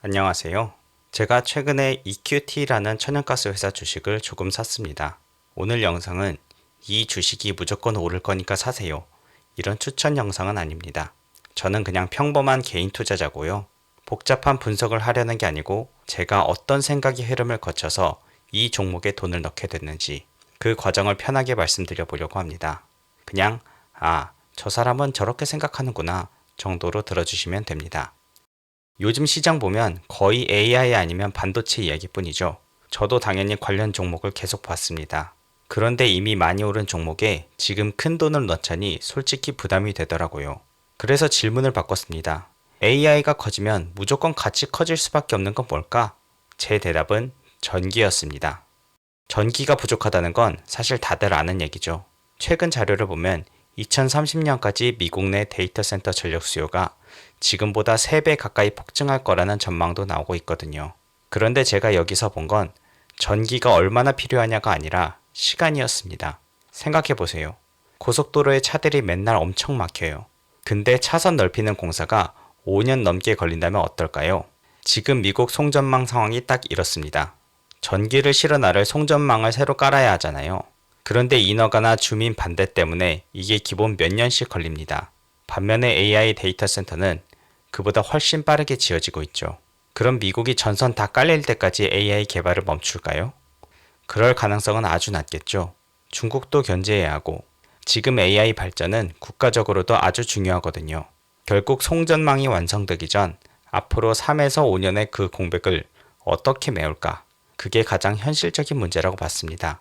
안녕하세요. 제가 최근에 EQT라는 천연가스 회사 주식을 조금 샀습니다. 오늘 영상은 이 주식이 무조건 오를 거니까 사세요. 이런 추천 영상은 아닙니다. 저는 그냥 평범한 개인 투자자고요. 복잡한 분석을 하려는 게 아니고 제가 어떤 생각의 흐름을 거쳐서 이 종목에 돈을 넣게 됐는지 그 과정을 편하게 말씀드려 보려고 합니다. 그냥 저 사람은 저렇게 생각하는구나 정도로 들어주시면 됩니다. 요즘 시장 보면 거의 AI 아니면 반도체 이야기뿐이죠. 저도 당연히 관련 종목을 계속 봤습니다. 그런데 이미 많이 오른 종목에 지금 큰 돈을 넣자니 솔직히 부담이 되더라고요. 그래서 질문을 바꿨습니다. AI가 커지면 무조건 같이 커질 수밖에 없는 건 뭘까? 제 대답은 전기였습니다. 전기가 부족하다는 건 사실 다들 아는 얘기죠. 최근 자료를 보면 2030년까지 미국 내 데이터 센터 전력 수요가 지금보다 3배 가까이 폭증할 거라는 전망도 나오고 있거든요. 그런데 제가 여기서 본 건 전기가 얼마나 필요하냐가 아니라 시간이었습니다. 생각해보세요. 고속도로에 차들이 맨날 엄청 막혀요. 근데 차선 넓히는 공사가 5년 넘게 걸린다면 어떨까요? 지금 미국 송전망 상황이 딱 이렇습니다. 전기를 실어 나를 송전망을 새로 깔아야 하잖아요. 그런데 인허가나 주민 반대 때문에 이게 기본 몇 년씩 걸립니다. 반면에 AI 데이터 센터는 그보다 훨씬 빠르게 지어지고 있죠. 그럼 미국이 전선 다 깔릴 때까지 AI 개발을 멈출까요? 그럴 가능성은 아주 낮겠죠. 중국도 견제해야 하고 지금 AI 발전은 국가적으로도 아주 중요하거든요. 결국 송전망이 완성되기 전 앞으로 3에서 5년의 그 공백을 어떻게 메울까? 그게 가장 현실적인 문제라고 봤습니다.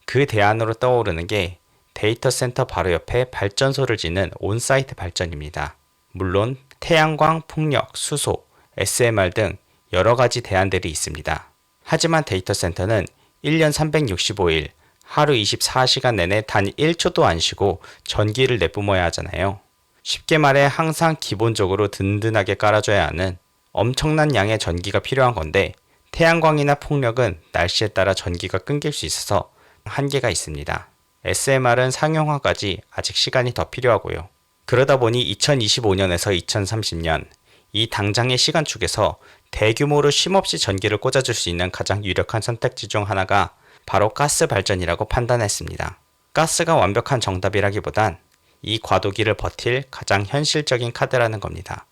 그 대안으로 떠오르는 게 데이터 센터 바로 옆에 발전소를 짓는 온사이트 발전입니다. 물론 태양광, 풍력, 수소, SMR 등 여러 가지 대안들이 있습니다. 하지만 데이터 센터는 1년 365일, 하루 24시간 내내 단 1초도 안 쉬고 전기를 내뿜어야 하잖아요. 쉽게 말해 항상 기본적으로 든든하게 깔아줘야 하는 엄청난 양의 전기가 필요한 건데 태양광이나 풍력은 날씨에 따라 전기가 끊길 수 있어서 한계가 있습니다. SMR은 상용화까지 아직 시간이 더 필요하고요. 그러다 보니 2025년에서 2030년 이 당장의 시간축에서 대규모로 쉼없이 전기를 꽂아줄 수 있는 가장 유력한 선택지 중 하나가 바로 가스 발전이라고 판단했습니다. 가스가 완벽한 정답이라기보단 이 과도기를 버틸 가장 현실적인 카드라는 겁니다.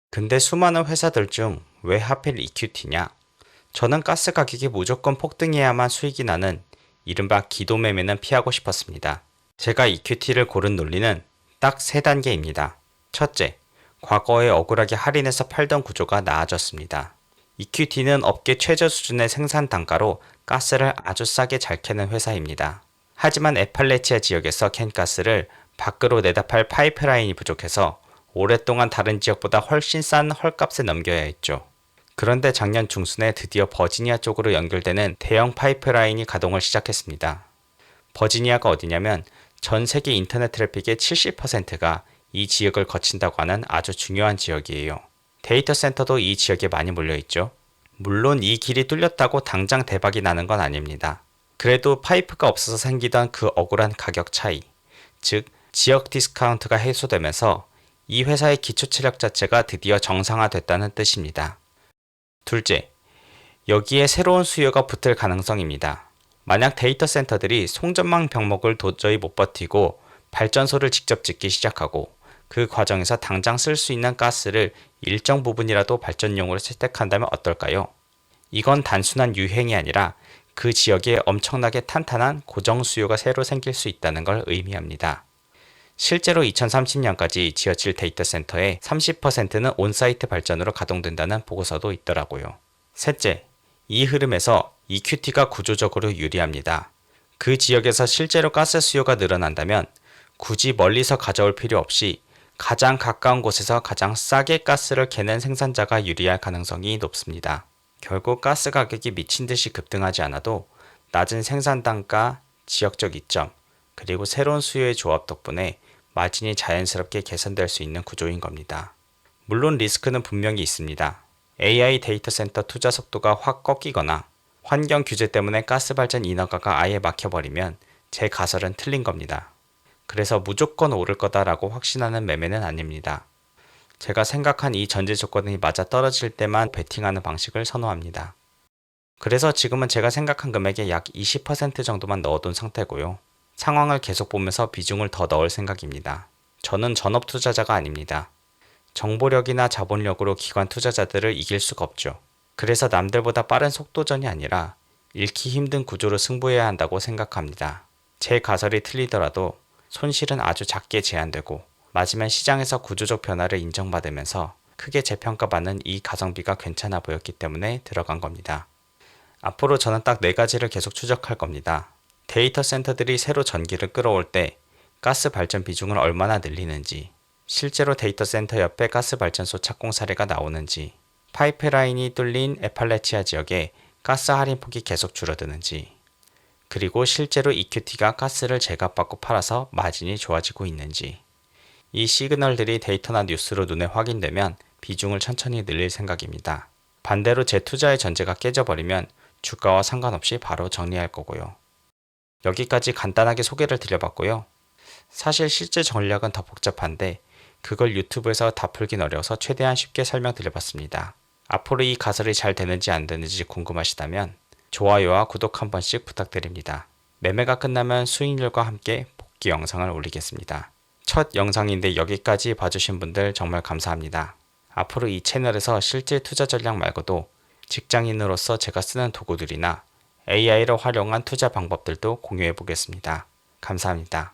근데 수많은 회사들 중 왜 하필 EQT냐? 저는 가스 가격이 무조건 폭등해야만 수익이 나는 이른바 기도매매는 피하고 싶었습니다. 제가 EQT를 고른 논리는 딱 3단계입니다. 첫째, 과거에 억울하게 할인해서 팔던 구조가 나아졌습니다. EQT는 업계 최저 수준의 생산 단가로 가스를 아주 싸게 잘 캐는 회사입니다. 하지만 에팔레치아 지역에서 캔 가스를 밖으로 내다 팔 파이프라인이 부족해서 오랫동안 다른 지역보다 훨씬 싼 헐값에 넘겨야 했죠. 그런데 작년 중순에 드디어 버지니아 쪽으로 연결되는 대형 파이프라인이 가동을 시작했습니다. 버지니아가 어디냐면 전 세계 인터넷 트래픽의 70%가 이 지역을 거친다고 하는 아주 중요한 지역이에요. 데이터 센터도 이 지역에 많이 몰려있죠. 물론 이 길이 뚫렸다고 당장 대박이 나는 건 아닙니다. 그래도 파이프가 없어서 생기던 그 억울한 가격 차이, 즉 지역 디스카운트가 해소되면서 이 회사의 기초 체력 자체가 드디어 정상화됐다는 뜻입니다. 둘째, 여기에 새로운 수요가 붙을 가능성입니다. 만약 데이터 센터들이 송전망 병목을 도저히 못 버티고 발전소를 직접 짓기 시작하고 그 과정에서 당장 쓸 수 있는 가스를 일정 부분이라도 발전용으로 채택한다면 어떨까요? 이건 단순한 유행이 아니라 그 지역에 엄청나게 탄탄한 고정 수요가 새로 생길 수 있다는 걸 의미합니다. 실제로 2030년까지 지어질 데이터 센터의 30%는 온사이트 발전으로 가동된다는 보고서도 있더라고요. 셋째, 이 흐름에서 EQT가 구조적으로 유리합니다. 그 지역에서 실제로 가스 수요가 늘어난다면 굳이 멀리서 가져올 필요 없이 가장 가까운 곳에서 가장 싸게 가스를 캐는 생산자가 유리할 가능성이 높습니다. 결국 가스 가격이 미친 듯이 급등하지 않아도 낮은 생산 단가, 지역적 이점, 그리고 새로운 수요의 조합 덕분에 마진이 자연스럽게 개선될 수 있는 구조인 겁니다. 물론 리스크는 분명히 있습니다. AI 데이터 센터 투자 속도가 확 꺾이거나 환경 규제 때문에 가스 발전 인허가가 아예 막혀버리면 제 가설은 틀린 겁니다. 그래서 무조건 오를 거다라고 확신하는 매매는 아닙니다. 제가 생각한 이 전제 조건이 맞아 떨어질 때만 베팅하는 방식을 선호합니다. 그래서 지금은 제가 생각한 금액의 약 20% 정도만 넣어둔 상태고요. 상황을 계속 보면서 비중을 더 넣을 생각입니다. 저는 전업 투자자가 아닙니다. 정보력이나 자본력으로 기관 투자자들을 이길 수가 없죠. 그래서 남들보다 빠른 속도전이 아니라 잃기 힘든 구조로 승부해야 한다고 생각합니다. 제 가설이 틀리더라도 손실은 아주 작게 제한되고 맞으면 시장에서 구조적 변화를 인정받으면서 크게 재평가받는 이 가성비가 괜찮아 보였기 때문에 들어간 겁니다. 앞으로 저는 딱 4가지를 계속 추적할 겁니다. 데이터 센터들이 새로 전기를 끌어올 때 가스 발전 비중을 얼마나 늘리는지, 실제로 데이터 센터 옆에 가스 발전소 착공 사례가 나오는지, 파이프라인이 뚫린 에팔레치아 지역에 가스 할인 폭이 계속 줄어드는지, 그리고 실제로 EQT가 가스를 제값받고 팔아서 마진이 좋아지고 있는지. 이 시그널들이 데이터나 뉴스로 눈에 확인되면 비중을 천천히 늘릴 생각입니다. 반대로 제 투자의 전제가 깨져버리면 주가와 상관없이 바로 정리할 거고요. 여기까지 간단하게 소개를 드려봤고요. 사실 실제 전략은 더 복잡한데 그걸 유튜브에서 다 풀긴 어려워서 최대한 쉽게 설명드려봤습니다. 앞으로 이 가설이 잘 되는지 안 되는지 궁금하시다면 좋아요와 구독 한 번씩 부탁드립니다. 매매가 끝나면 수익률과 함께 복귀 영상을 올리겠습니다. 첫 영상인데 여기까지 봐주신 분들 정말 감사합니다. 앞으로 이 채널에서 실제 투자 전략 말고도 직장인으로서 제가 쓰는 도구들이나 AI를 활용한 투자 방법들도 공유해 보겠습니다. 감사합니다.